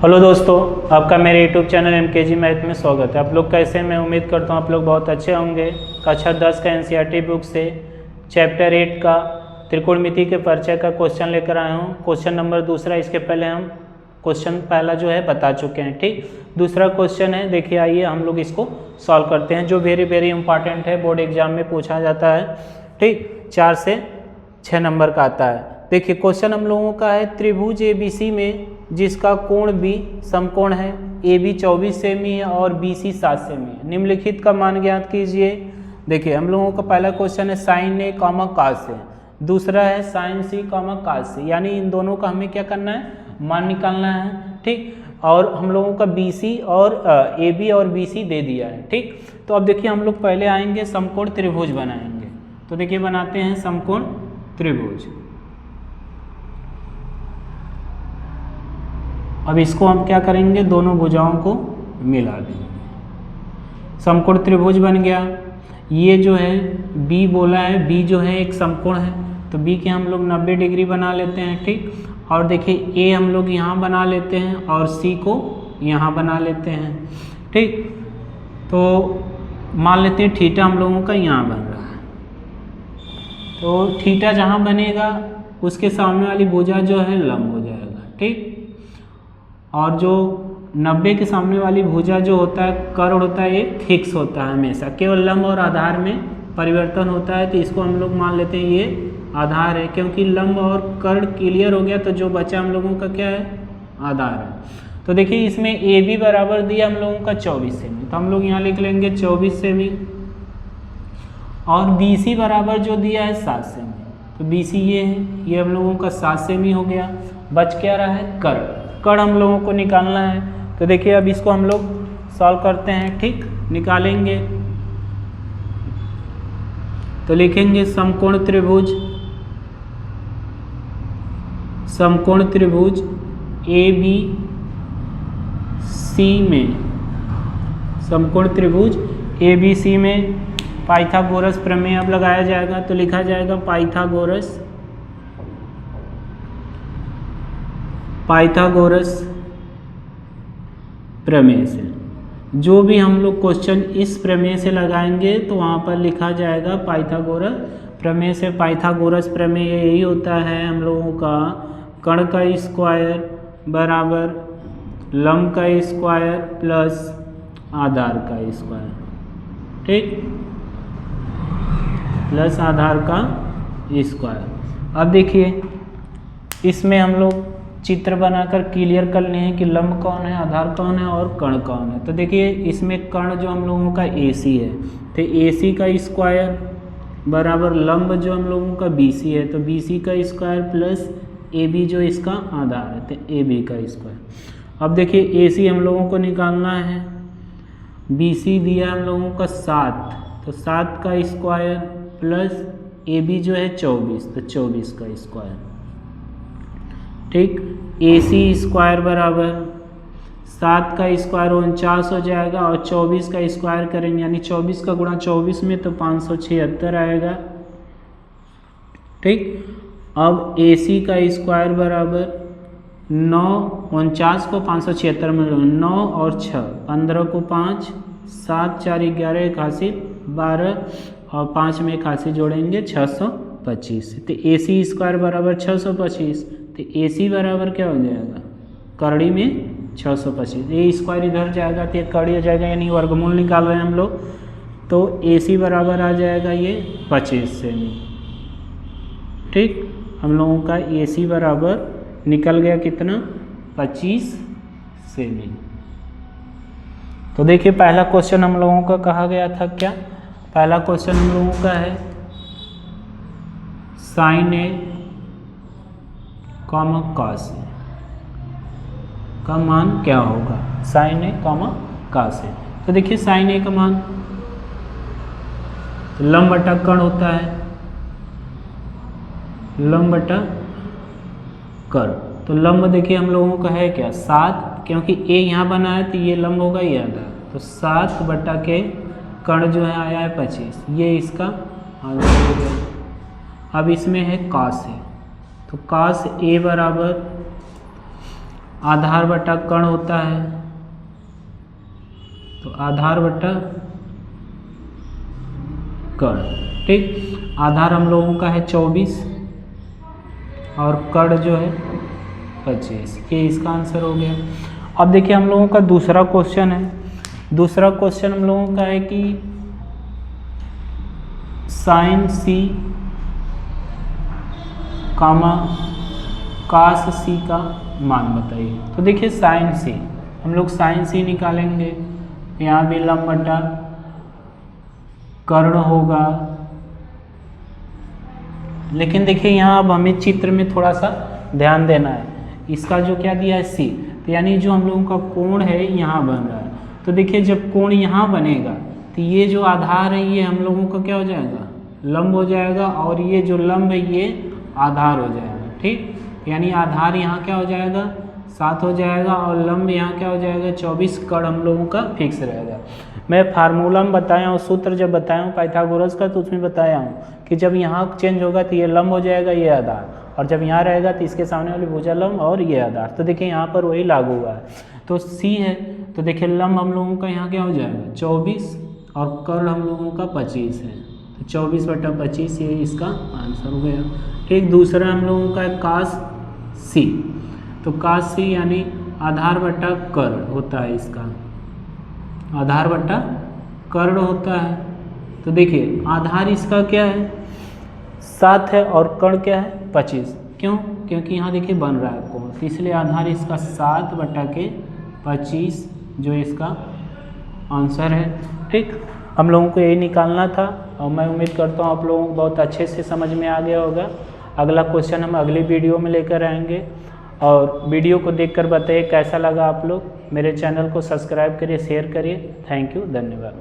Hello दोस्तों, आपका मेरे YouTube चैनल MKG मैथ में स्वागत है। आप लोग कैसे हैं? मैं उम्मीद करता हूँ आप लोग बहुत अच्छे होंगे। कक्षा 10 का NCERT बुक से चैप्टर 8 का त्रिकोणमिति के परिचय का क्वेश्चन लेकर आया हूँ। क्वेश्चन नंबर दूसरा, इसके पहले हम क्वेश्चन पहला जो है बता चुके हैं। ठीक, दूसरा क्वेश्चन है, देखिए आइए हम लोग इसको सॉल्व करते हैं, जो वेरी इंपॉर्टेंट है, बोर्ड एग्जाम में पूछा जाता है। ठीक, 4 से 6 नंबर का आता है। देखिए क्वेश्चन हम लोगों का है, त्रिभुज ABC में जिसका कोण B समकोण है, AB 24 सेमी है और BC 7 सेमी है, निम्नलिखित का मान ज्ञात कीजिए। देखिए हम लोगों का पहला क्वेश्चन है sin A, cos A, दूसरा है sin C, cos C, यानी इन दोनों का हमें क्या करना है, मान निकालना है। ठीक, और हम लोगों का BC और AB और BC दे दिया है। ठीक, तो अब देखिए हम लोग पहले आएंगे समकोण त्रिभुज बनाएंगे। तो देखिए बनाते हैं समकोण त्रिभुज। अब इसको हम क्या करेंगे, दोनों भुजाओं को मिला देंगे। समकोण त्रिभुज बन गया। ये जो है B बोला है, B जो है एक समकोण है, तो B के हम लोग 90 डिग्री बना लेते हैं। ठीक, और देखिए A हम लोग यहाँ बना लेते हैं और C को यहाँ बना लेते हैं। ठीक, तो मान लेते हैं थीटा हम लोगों का यहाँ बन रहा है, तो थीटा जहाँ बनेगा उसके सामने वाली भुजा जो है लंब हो जाएगा। ठीक, और जो 90 के सामने वाली भुजा जो होता है, कर्ण होता है, ये फिक्स होता है हमेशा, केवल लंब और आधार में परिवर्तन होता है। तो इसको हम लोग मान लेते हैं ये आधार है, क्योंकि लंब और कर्ण क्लियर हो गया, तो जो बचा हम लोगों का क्या है, आधार है। तो देखिए इसमें AB बराबर दिया हम लोगों का 24 सेमी, तो हम लोग यहाँ लिख लेंगे 24 सेमी, और BC बराबर जो दिया है 7 सेमी, तो BC ये है, ये हम लोगों का 7 सेमी हो गया। बच क्या रहा है, कर्ण हम लोगों को निकालना है। तो देखिए अब इसको हम लोग सॉल्व करते हैं। ठीक, निकालेंगे तो लिखेंगे समकोण त्रिभुज ABC में, समकोण त्रिभुज ABC में पाइथागोरस प्रमेय अब लगाया जाएगा। तो लिखा जाएगा पाइथागोरस प्रमेय से। जो भी हम लोग क्वेश्चन इस प्रमेय से लगाएंगे तो वहाँ पर लिखा जाएगा पाइथागोरस प्रमेय से। पाइथागोरस प्रमेय यही होता है हम लोगों का, कर्ण का स्क्वायर बराबर लंब का स्क्वायर प्लस आधार का स्क्वायर। ठीक, प्लस आधार का स्क्वायर। अब देखिए इसमें हम लोग चित्र बनाकर क्लियर कर लिए हैं कि लंब कौन है, आधार कौन है और कर्ण कौन है। तो देखिए इसमें कर्ण जो हम लोगों का AC है, तो AC का स्क्वायर बराबर लंब जो हम लोगों का BC है, तो BC का स्क्वायर प्लस AB जो इसका आधार है, तो AB का स्क्वायर। अब देखिए AC हम लोगों को निकालना है, BC दिया हम लोगों का 7, तो 7 का स्क्वायर प्लस AB जो है 24, तो 24 का स्क्वायर। ठीक, AC स्क्वायर बराबर 7 का स्क्वायर 49 हो जाएगा, और 24 का स्क्वायर करेंगे, यानी 24 का गुणा 24 में, तो 576 आएगा। ठीक, अब AC का स्क्वायर बराबर 9, 49 को 576 में 9 और 6, 15 को 5, 7 4 11, 81 12, और 5 में 81 जोड़ेंगे 625। तो AC स्क्वायर बराबर 625, तो AC बराबर क्या हो जाएगा, कड़ी में 625, ये स्क्वायर इधर जाएगा तो ये कड़ी हो जाएगा, यानी वर्गमूल निकाल रहे हैं हम लोग। तो AC बराबर आ जाएगा ये 25 सेमी। ठीक, हम लोगों का AC बराबर निकल गया कितना, 25 सेमी। तो देखिए पहला क्वेश्चन हम लोगों का कहा गया था क्या, पहला क्वेश्चन हम लोगों का है sin A, cos A का मान क्या होगा, sin A, cos A। तो देखिए sin A का मान लंब बटा कर्ण होता है, लंब बटा कर्ण। तो लंब देखिए हम लोगों का है क्या, 7, क्योंकि A यहाँ बना है तो ये लंब होगा, ये आधा, तो 7 बटा के कर्ण जो है आया है 25, ये इसका आधा हो गया। अब इसमें है cos A, तो cos A बराबर आधार बटा कर्ण होता है, तो आधार बटा कर्ण। ठीक, आधार हम लोगों का है 24 और कर्ण जो है 25, ये इसका आंसर हो गया। अब देखिए हम लोगों का दूसरा क्वेश्चन है। दूसरा क्वेश्चन हम लोगों का है कि साइन सी कामा कास सी का मान बताइए। तो देखिए साइन सी, हम लोग साइन सी निकालेंगे, यहाँ भी लंब बटा कर्ण होगा। लेकिन देखिए यहाँ अब हमें चित्र में थोड़ा सा ध्यान देना है। इसका जो क्या दिया है सी, तो यानी जो हम लोगों का कोण है यहाँ बन रहा है। तो देखिए जब कोण यहाँ बनेगा तो ये जो आधार है ये हम लोगों का क्या हो जाएगा, लंब हो जाएगा, और ये जो लंब है ये आधार हो जाएगा। ठीक, यानी आधार यहाँ क्या हो जाएगा 7 हो जाएगा, और लंब यहाँ क्या हो जाएगा 24। कर्ण हम लोगों का फिक्स रहेगा। मैं फार्मूला में बताया हूँ, सूत्र जब बताया हूँ पाइथागोरस का, तो उसमें बताया हूँ कि जब यहाँ चेंज होगा तो ये लंब हो जाएगा, ये आधार, और जब यहाँ रहेगा तो इसके सामने वाली भुजा लंब और ये आधार। तो देखिए यहाँ पर वही लागू हुआ है। तो सी है, तो देखिए लंब हम लोगों का यहाँ क्या हो जाएगा 24 और कर्ण हम लोगों का 25 है, तो 24 बटा 25 ये इसका आंसर हो गया। ठीक, दूसरा हम लोगों का है कास सी। तो कास सी यानी आधार बटा कर्ण होता है, इसका आधार बटा कर्ण होता है। तो देखिए आधार इसका क्या है 7 है और कर्ण क्या है 25। क्यों? क्योंकि यहाँ देखिए बन रहा है कोण, तो इसलिए आधार इसका 7 बटा के 25 जो इसका आंसर है। ठीक, हम लोगों को यही निकालना था, और मैं उम्मीद करता हूँ आप लोगों को बहुत अच्छे से समझ में आ गया होगा। अगला क्वेश्चन हम अगली वीडियो में लेकर आएंगे, और वीडियो को देखकर बताइए कैसा लगा आप लोग। मेरे चैनल को सब्सक्राइब करिए, शेयर करिए। थैंक यू, धन्यवाद।